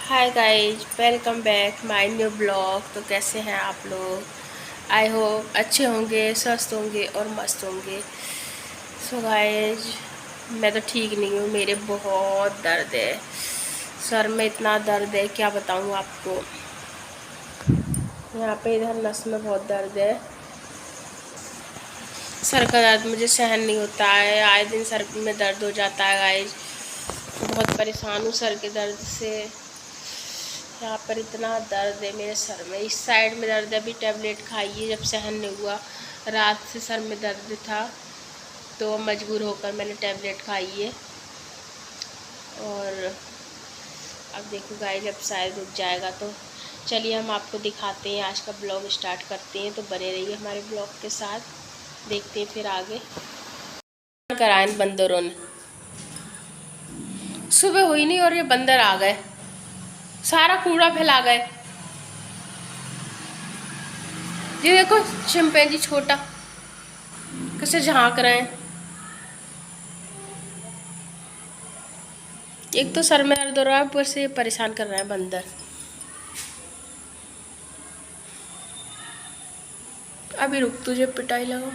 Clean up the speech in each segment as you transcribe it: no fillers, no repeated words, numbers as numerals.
Hi guys, welcome back my new blog. तो कैसे हैं आप लोग? आई होप अच्छे होंगे, स्वस्थ होंगे और मस्त होंगे। सो गाइज, मैं तो ठीक नहीं हूँ, मेरे बहुत दर्द है, सर में इतना दर्द है क्या बताऊँ आपको। यहाँ पे इधर नस में बहुत दर्द है। सर का दर्द मुझे सहन नहीं होता है, आए दिन सर में दर्द हो जाता है गाइज। बहुत परेशान हूँ सर के दर्द से। यहाँ पर इतना दर्द है मेरे सर में, इस साइड में दर्द है। अभी टैबलेट खाई है जब सहन नहीं हुआ। रात से सर में दर्द था तो मजबूर होकर मैंने टैबलेट खाई है। और अब देखो गाइस, अब शायद रुक जाएगा। तो चलिए हम आपको दिखाते हैं, आज का ब्लॉग स्टार्ट करते हैं। तो बने रहिए हमारे ब्लॉग के साथ, देखते हैं फिर आगे। कराएं बंदरों ने, सुबह हुई नहीं और ये बंदर आ गए, सारा कूड़ा फैला गए। ये देखो चिंपैंजी छोटा कैसे झांक रहे हैं। एक तो सर में दर्द हो रहा है, ऊपर से परेशान कर रहा है बंदर। अभी रुक, तुझे पिटाई लगा।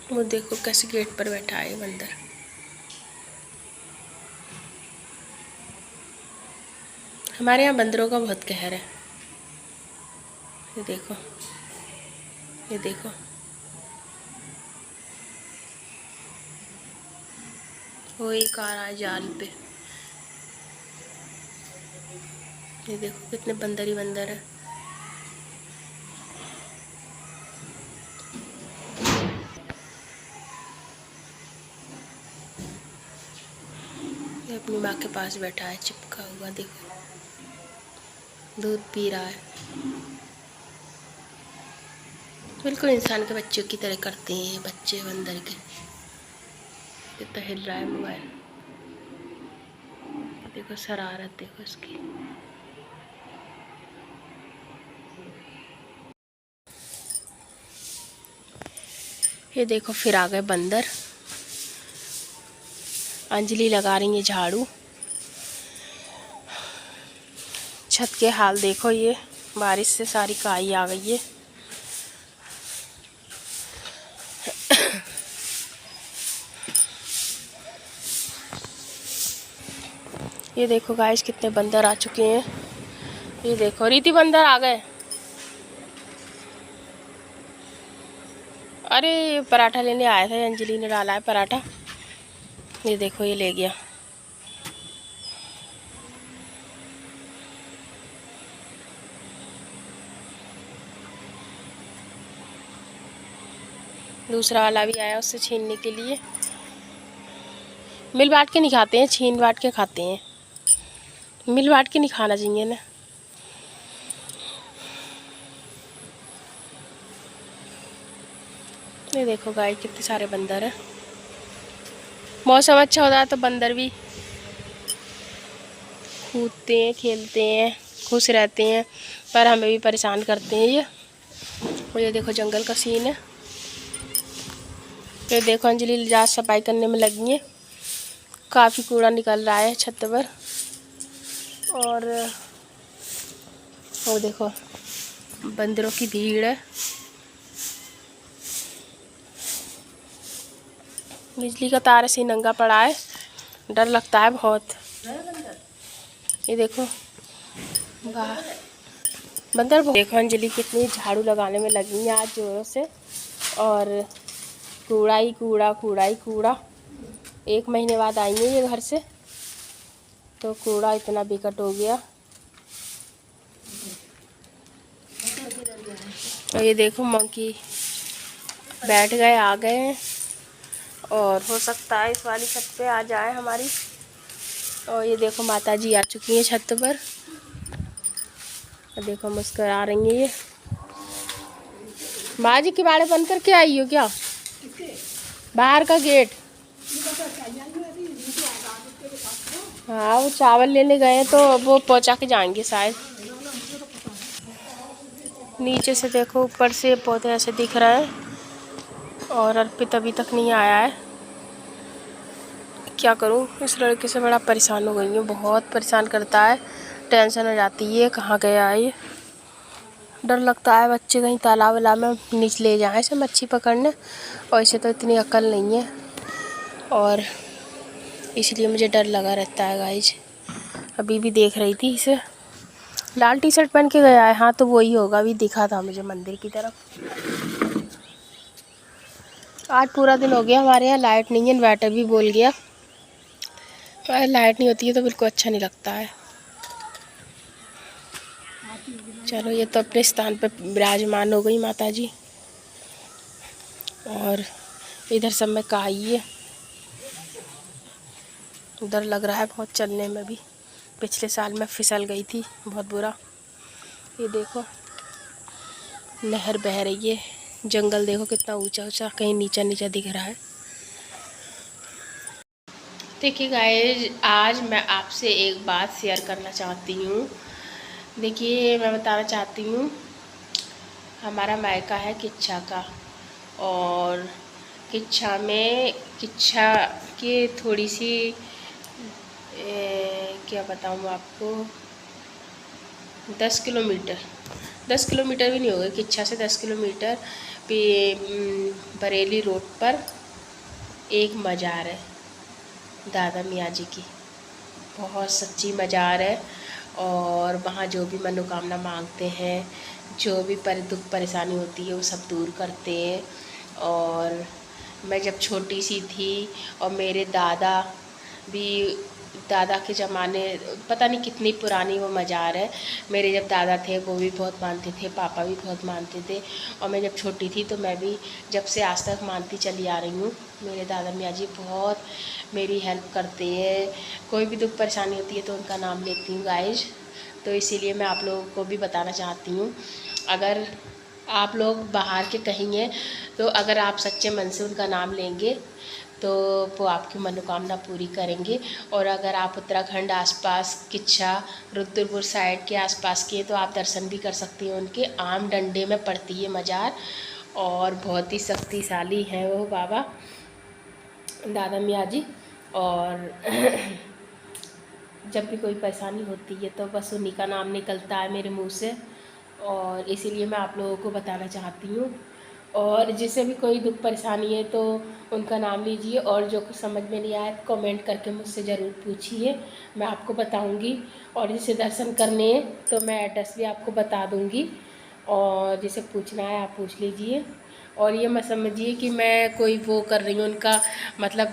वो देखो कैसे गेट पर बैठा है बंदर। हमारे यहाँ बंदरों का बहुत कहर है। ये देखो, ये देखो, वो एक आ रहा है जाल पे। ये देखो कितने बंदर ही बंदर है। ये अपनी माँ के पास बैठा है चिपका हुआ, देखो दूध पी रहा है। बिल्कुल इंसान के बच्चों की तरह करते हैं ये बच्चे बंदर के। कितना हिल रहा है मोबाइल, देखो शरारत देखो इसकी। ये देखो फिर आ गए बंदर। अंजलि लगा रही है झाड़ू। छत के हाल देखो, ये बारिश से सारी काई आ गई है। ये देखो गाइस कितने बंदर आ चुके हैं। ये देखो रीति, बंदर आ गए। अरे पराठा लेने आया था, अंजलि ने डाला है पराठा। ये देखो ये ले गया। दूसरा वाला भी आया उससे छीनने के लिए। मिल बांट के नहीं खाते हैं, छीन बांट के खाते हैं। मिल बांट के नहीं खाना चाहिए ना। ये देखो गाइस कितने सारे बंदर हैं। मौसम अच्छा होता है तो बंदर भी कूदते हैं, खेलते हैं, खुश रहते हैं, पर हमें भी परेशान करते हैं ये। और ये देखो जंगल का सीन है। ये देखो अंजलि जात सफाई करने में लगी है। काफ़ी कूड़ा निकल रहा है छत पर। और वो देखो बंदरों की भीड़ है। बिजली का तार ऐसे नंगा पड़ा है, डर लगता है बहुत। ये देखो बाहर बंदर। देखो अंजलि कितनी झाड़ू लगाने में लगी है आज जोरों से। और कूड़ा ही कूड़ा, कूड़ा ही कूड़ा। 1 महीने बाद आई है ये घर से, तो कूड़ा इतना बिकट हो गया। और ये देखो मंकी बैठ गए, आ गए हैं। और हो सकता है इस वाली छत पे आ जाए हमारी। और ये देखो माता जी आ चुकी हैं छत पर। और देखो मुस्कुरा रही हैं ये। माँ जी किवाड़े बंद करके आई हो क्या? बाहर का गेट। हाँ वो चावल लेने गए तो वो पहुंचा के जाएंगे शायद। नीचे से देखो, ऊपर से पौधे ऐसे दिख रहे हैं और अर्पित अभी तक नहीं आया है। क्या करूं, इस लड़के से बड़ा परेशान हो गई हूँ, बहुत परेशान करता है, टेंशन हो जाती है कहाँ गया है ये। डर लगता है बच्चे कहीं तालाब वालाब में नीचे ले जाए ऐसे मच्छी पकड़ने, और इसे तो इतनी अकल नहीं है और इसलिए मुझे डर लगा रहता है गाइज। अभी भी देख रही थी इसे, लाल टी शर्ट पहन के गया है। हाँ तो वही होगा, अभी दिखा था मुझे मंदिर की तरफ। आज पूरा दिन हो गया हमारे यहाँ लाइट नहीं है, इन्वर्टर भी बोल गया। लाइट नहीं होती है तो बिल्कुल अच्छा नहीं लगता है। चलो ये तो अपने स्थान पर विराजमान हो गई माता जी, और इधर सब में काई है। डर लग रहा है बहुत चलने में भी, पिछले साल मैं फिसल गई थी बहुत बुरा। ये देखो नहर बह रही है, जंगल देखो कितना ऊंचा ऊंचा, कहीं नीचा नीचा दिख रहा है। देखिए गाइस, आज मैं आपसे एक बात शेयर करना चाहती हूँ। देखिए मैं बताना चाहती हूँ, हमारा मायका है किच्छा का, और किच्छा की थोड़ी सी क्या बताऊँ आपको, 10 किलोमीटर भी नहीं होगा, किच्छा से 10 किलोमीटर पे बरेली रोड पर एक मज़ार है दादा मियाँ जी की। बहुत सच्ची मज़ार है, और वहाँ जो भी मनोकामना मांगते हैं, जो भी दुख परेशानी होती है वो सब दूर करते हैं। और मैं जब छोटी सी थी और मेरे दादा के ज़माने, पता नहीं कितनी पुरानी वो मज़ार है। मेरे जब दादा थे वो भी बहुत मानते थे, पापा भी बहुत मानते थे, और मैं जब छोटी थी तो मैं भी जब से आज तक मानती चली आ रही हूँ। मेरे दादा मियाँ जी बहुत मेरी हेल्प करते हैं, कोई भी दुख परेशानी होती है तो उनका नाम लेती हूँ गाइज। तो इसीलिए मैं आप लोगों को भी बताना चाहती हूँ, अगर आप लोग बाहर के कहीं हैं तो अगर आप सच्चे मन से उनका नाम लेंगे तो वो आपकी मनोकामना पूरी करेंगे। और अगर आप उत्तराखंड आसपास किच्छा रुद्रपुर साइड के आसपास के, तो आप दर्शन भी कर सकती हैं उनके। आम डंडे में पड़ती है मज़ार, और बहुत ही शक्तिशाली हैं वो बाबा दादा मियाँ जी। और जब भी कोई परेशानी होती है तो बस उन्हीं का नाम निकलता है मेरे मुंह से, और इसीलिए मैं आप लोगों को बताना चाहती हूँ। और जिसे भी कोई दुख परेशानी है तो उनका नाम लीजिए, और जो कुछ समझ में नहीं आया तो कमेंट करके मुझसे ज़रूर पूछिए, मैं आपको बताऊँगी। और जिसे दर्शन करने हैं तो मैं एड्रेस भी आपको बता दूँगी, और जिसे पूछना है आप पूछ लीजिए। और ये मत समझिए कि मैं कोई वो कर रही हूँ उनका, मतलब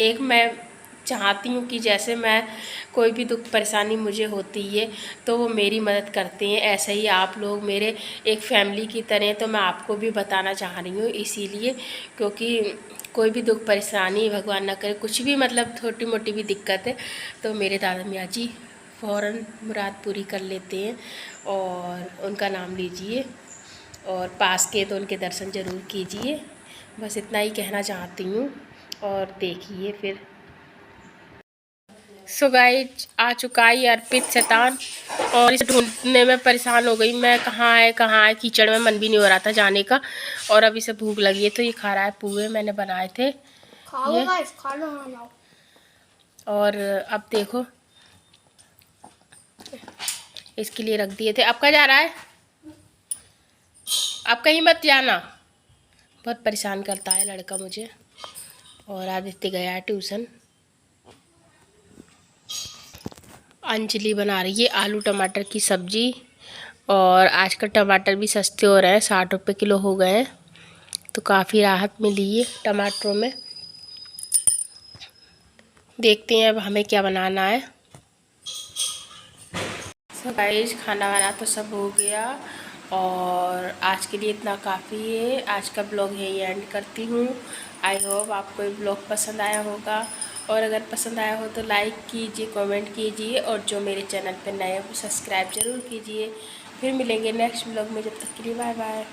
एक मैं चाहती हूँ कि जैसे मैं कोई भी दुख परेशानी मुझे होती है तो वो मेरी मदद करते हैं, ऐसे ही आप लोग मेरे एक फैमिली की तरह। तो मैं आपको भी बताना चाह रही हूँ इसीलिए, क्योंकि कोई भी दुख परेशानी भगवान ना करे, कुछ भी मतलब छोटी मोटी भी दिक्कत है तो मेरे दादा मियाँ जी फ़ौरन मुराद पूरी कर लेते हैं। और उनका नाम लीजिए, और पास के तो उनके दर्शन ज़रूर कीजिए। बस इतना ही कहना चाहती हूँ, और देखिए फिर। सो गाइस, आ चुका है अर्पित शैतान, और इसे ढूंढने में परेशान हो गई मैं, कहाँ है, कीचड़ में मन भी नहीं हो रहा था जाने का। और अभी से भूख लगी है तो ये खा रहा है पूए, मैंने बनाए थे ये। और अब देखो इसके लिए रख दिए थे। अब कहाँ जा रहा है, अब कहीं मत जाना, बहुत परेशान करता है लड़का मुझे। और आदित्य गया है ट्यूशन। अंजलि बना रही है आलू टमाटर की सब्जी, और आजकल टमाटर भी सस्ते हो रहे हैं, 60 रुपये किलो हो गए हैं, तो काफ़ी राहत मिली है टमाटरों में। देखते हैं अब हमें क्या बनाना है। सो गाइस, खाना वाना तो सब हो गया, और आज के लिए इतना काफ़ी है। आज का ब्लॉग यही एंड करती हूँ। आई होप आपको ये ब्लॉग पसंद आया होगा, और अगर पसंद आया हो तो लाइक कीजिए, कमेंट कीजिए, और जो मेरे चैनल पर नए हो सब्सक्राइब ज़रूर कीजिए। फिर मिलेंगे नेक्स्ट ब्लॉग में, जब तक के लिए बाय बाय।